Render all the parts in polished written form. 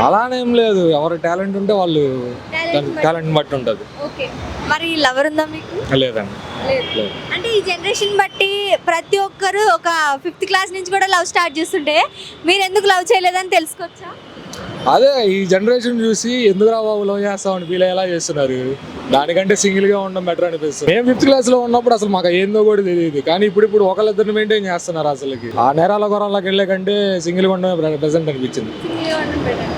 అలానేం లేదు, ఎవరి టాలెంట్ ఉంటే వాళ్ళు టాలెంట్ బట్టి ఉంటుంది. ఓకే. మరి లవర్ ఉందా మీకు? లేదండి. లేదు. అంటే ఈ జనరేషన్ బట్టి ప్రతి ఒక్కరు ఒక 5th క్లాస్ నుంచి కూడా లవ్ స్టార్ట్ చేస్తుంటే మీరు ఎందుకు లవ్ చేయలేదని తెలుసుకోవచ్చా? అదే ఈ జనరేషన్ చూసి ఎందుకు రా బాబు లవ్ చేస్తామని ఫీల్ అయ్యేలా చేస్తున్నారు. దానికంటే సింగిల్గా ఉండడం బెటర్ అనిపిస్తుంది. మేము 5th క్లాస్లో ఉన్నప్పుడు అసలు మాకు ఏందో కూడా తెలియదు, కానీ ఇప్పుడు ఒకళ్ళిద్దరిని మెయింటైన్ చేస్తున్నారు. అసలుకి ఆ నేరాల గొర్రెలకి వెళ్ళే కంటే సింగిల్గా ఉండడం ప్రెసెంట్ అనిపించింది.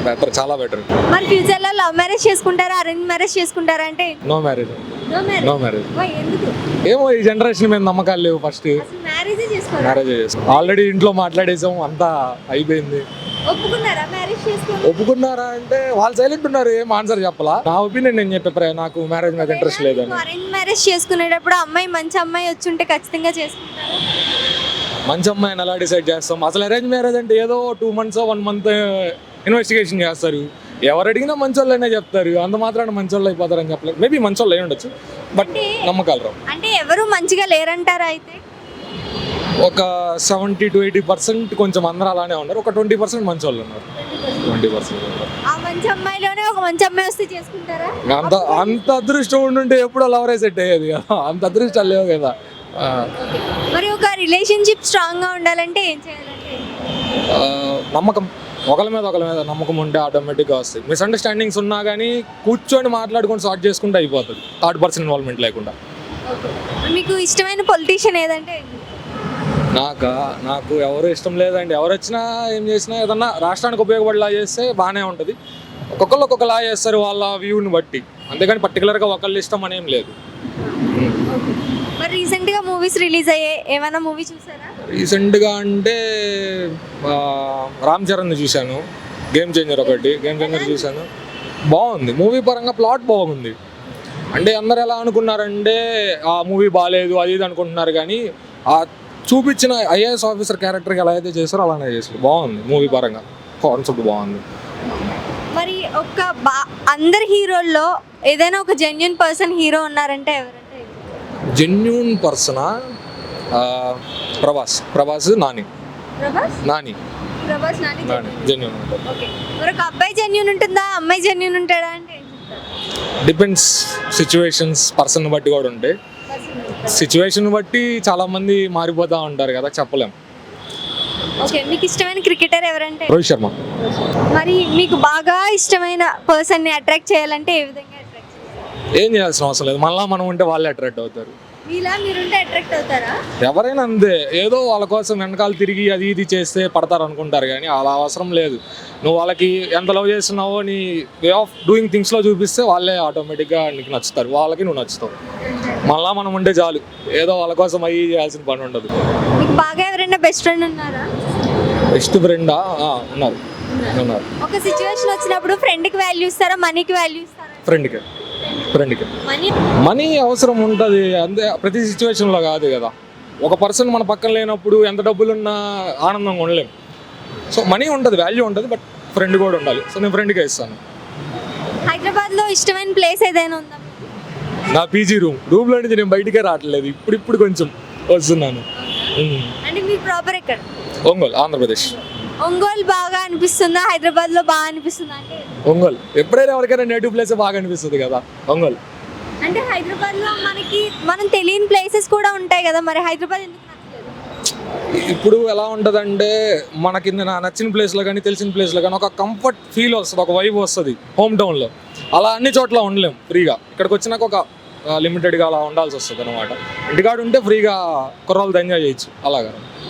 బెటర్, చాలా బెటర్. మరి ఫ్యూచర్లో లవ్ మ్యారేజ్ చేసుకుంటారా, అరేంజ్ మ్యారేజ్ చేసుకుంటారా? అంటే నో మ్యారేజ్. No marriage. ఎందుకు? ఏమో ఈ జనరేషన్ మీద నమ్మకాలు లేవు. ఫస్ట్ మ్యారేజ్ చేసుకో. ఆల్రెడీ ఇంట్లో మాట్లాడేసాం, అంతా అయిపోయింది. ఒప్పుకున్నారా అంటే వాళ్ళు సైలెంట్ ఉన్నారు, ఏం ఆన్సర్ చెప్పాలా. నా ఒపీనియన్ నేను చెప్పే, నాకు మ్యారేజ్ మీద ఇంట్రెస్ట్ లేదని. అరేంజ్ మ్యారేజ్ చేసుకునేటప్పుడు అమ్మాయి మంచి అమ్మాయి వచ్చి ఉంటే ఖచ్చితంగా చేసుకుంటారా? మంచి అమ్మాయిని ఎలా డిసైడ్ చేస్తాం? అసలు అరేంజ్ మ్యారేజ్ అంటే ఏదో 2 months 1 month ఇన్వెస్టిగేషన్ చేస్తారు. ఎవరు అడిగినా మంచి వాళ్ళైనా చెప్తారు, అంత మాత్రాన మంచి వాళ్ళు అయిపోతారని చెప్పలేదు. మేబీ మంచి వాళ్ళు అయి ఉండొచ్చు, బట్ నమ్మకాలు రావు. అంటే ఎవరు మంచిగా లేరంటారా? అయితే ఒక 70 to 80% కొంచెం అందరూ అలానే ఉన్నారు, ఒక 20% మంచి వాళ్ళు ఉన్నారు. 20% ఆ మంచి అమ్మాయిలోనే ఒక మంచి అమ్మాయి వస్తే చేసుకుంటారా? అంత అదృష్టం ఉండుంటే ఎప్పుడో లవరే సెట్ అయ్యేది కదా, అంత అదృష్టాలు లేవు కదా. మరి ఒక రిలేషన్షిప్ స్ట్రాంగ్ గా ఉండాలంటే ఏం చేయాలంటే? నమ్మకం, ఒకరి మీద నమ్మకం ఉంటే ఆటోమేటిక్గా వస్తాయి. మిస్అండర్స్టాండింగ్స్ ఉన్నా కానీ కూర్చొని మాట్లాడుకొని సార్ట్ చేసుకుంటే అయిపోతుంది, థర్డ్ పర్సన్ ఇన్వాల్వ్మెంట్ లేకుండా. మీకు ఇష్టమైన పొలిటీషియన్ ఏదంటే? నాకు ఎవరు ఇష్టం లేదండి. ఎవరు వచ్చినా ఏం చేసినా ఏదన్నా రాష్ట్రానికి ఉపయోగపడేలా చేస్తే బాగానే ఉంటుంది. ఒక్కొక్కరు ఒక్కొక్కలా చేస్తారు వాళ్ళ వ్యూని బట్టి, అంతేగాని పర్టికులర్గా ఒకళ్ళు ఇష్టం అనేం లేదు. మరి రీసెంట్గా మూవీస్ రిలీజ్ అయ్యాయి, ఏమైనా మూవీ చూసారా? రీసెంట్గా అంటే రామ్ చరణ్ చూశాను, గేమ్ చేంజర్ చూశాను. బాగుంది మూవీ, పరంగా ప్లాట్ బాగుంది. అంటే అందరు ఎలా అనుకున్నారంటే ఆ మూవీ బాగాలేదు అది ఇది అనుకుంటున్నారు, కానీ ఆ చూపించిన ఐఏఎస్ ఆఫీసర్ క్యారెక్టర్కి ఎలా అయితే చేస్తారో అలానే చేస్తారు. బాగుంది మూవీ పరంగా, కాన్సెప్ట్ బాగుంది. మరి అందరి హీరోల్లో ఏదైనా ఒక జెన్యూన్ పర్సన్ హీరో ఉన్నారంటే ఎవరంటే? జెన్యూన్ పర్సనా? ప్రభాస్, నాని జెన్యూన్ ఉంటుంది. మరి ఒక అబ్బాయి జెన్యూన్ ఉంటుందా, అమ్మాయి జెన్యూన్ ఉంటాడా అంటే? డిపెండ్స్, సిచ్యువేషన్స్, పర్సన్ బట్టి కూడా ఉంటాయి. సిచ్యువేషన్ బట్టి చాలా మంది మారిపోతూ ఉంటారు కదా, చెప్పలేం. ఓకే, మీకు ఇష్టమైన క్రికెటర్ ఎవరంటే? రోహిత్ శర్మ. మరి మీకు బాగా ఇష్టమైన పర్సన్ ని అట్రాక్ట్ చేయాలంటే ఏ విధంగా అట్రాక్ట్ చేయాలి? ఏం చేయాల్సిన అవసరం లేదు, మళ్ళీ మనం ఉంటే వాళ్ళే అట్రాక్ట్ అవుతారు. మీరుంటే అట్రాక్ట్ అవుతారా? ఎవరైనా అంతే, ఏదో వాళ్ళ కోసం వెనకాల తిరిగి అది ఇది చేస్తే పడతారు అనుకుంటారు, కానీ అలా అవసరం లేదు. నువ్వు వాళ్ళకి ఎంత లవ్ చేస్తున్నావో నీ వే ఆఫ్ డూయింగ్ థింగ్స్లో చూపిస్తే వాళ్ళే ఆటోమేటిక్గా నీకు నచ్చుతారు, వాళ్ళకి నువ్వు నచ్చుతావు. మళ్ళీ మనం ఉంటే చాలు, ఏదో వాళ్ళ కోసం అయ్యి చేయాల్సిన పని ఉండదు. మీకు బాగా ఎవరైనా బెస్ట్ ఫ్రెండ్ ఉన్నారా? బెస్ట్ ఫ్రెండా? ఉన్నారు. ఒక సిచ్యువేషన్ వచ్చినప్పుడు ఫ్రెండ్కి వాల్యూ ఇస్తారా, మనీకి వాల్యూ ఇస్తారా? ఫ్రెండ్కి మనీ అవసరం ఉంటుంది, అంతే. ప్రతి సిచ్యువేషన్లో కాదు కదా. ఒక పర్సన్ మన పక్కన లేనప్పుడు ఎంత డబ్బులున్నా ఆనందంగా ఉండలేము. సో మనీ ఉంటుంది, వాల్యూ ఉంటుంది, బట్ ఫ్రెండ్ కూడా ఉండాలి. సో నేను ఫ్రెండ్కే ఇస్తాను. హైదరాబాద్లో ఇష్టమైన ప్లేస్ ఏదైనా ఉందా? నా పీజీ రూమ్లో నుంచి నేను బయటికే రావట్లేదు, ఇప్పుడు కొంచెం వస్తున్నాను. అంటే మీరు ప్రాపర్ ఎక్కడ? ఒంగోలు, ఆంధ్రప్రదేశ్. ఒంగోలు బాగా అనిపిస్తుందా, హైదరాబాద్లో బాగా అనిపిస్తుందా? అంటే ఒంగోలు ఎప్పుడైనా ఎవరికైనా నేటివ్ ప్లేస్ బాగా అనిపిస్తుంది కదా, ఒంగోలు. అంటే హైదరాబాద్లో మనం తెలియని ప్లేసెస్ కూడా ఉంటాయి కదా, మరి హైదరాబాద్ ఎందుకు నచ్చలేదు? ఇప్పుడు ఎలా ఉంటుందంటే మనకి నచ్చిన ప్లేస్లో కానీ తెలిసిన ప్లేస్లో కానీ ఒక కంఫర్ట్ ఫీల్ వస్తుంది, ఒక వైబ్ వస్తుంది హోమ్ టౌన్లో. అలా అన్ని చోట్ల ఉండలేం ఫ్రీగా. ఇక్కడికి వచ్చినాక ఒక లిమిటెడ్గా అలా ఉండాల్సి వస్తుంది అనమాట. ఇంటికాడు ఉంటే ఫ్రీగా కుర్రాళ్ళతో ఎంజాయ్ చేయొచ్చు అలాగా.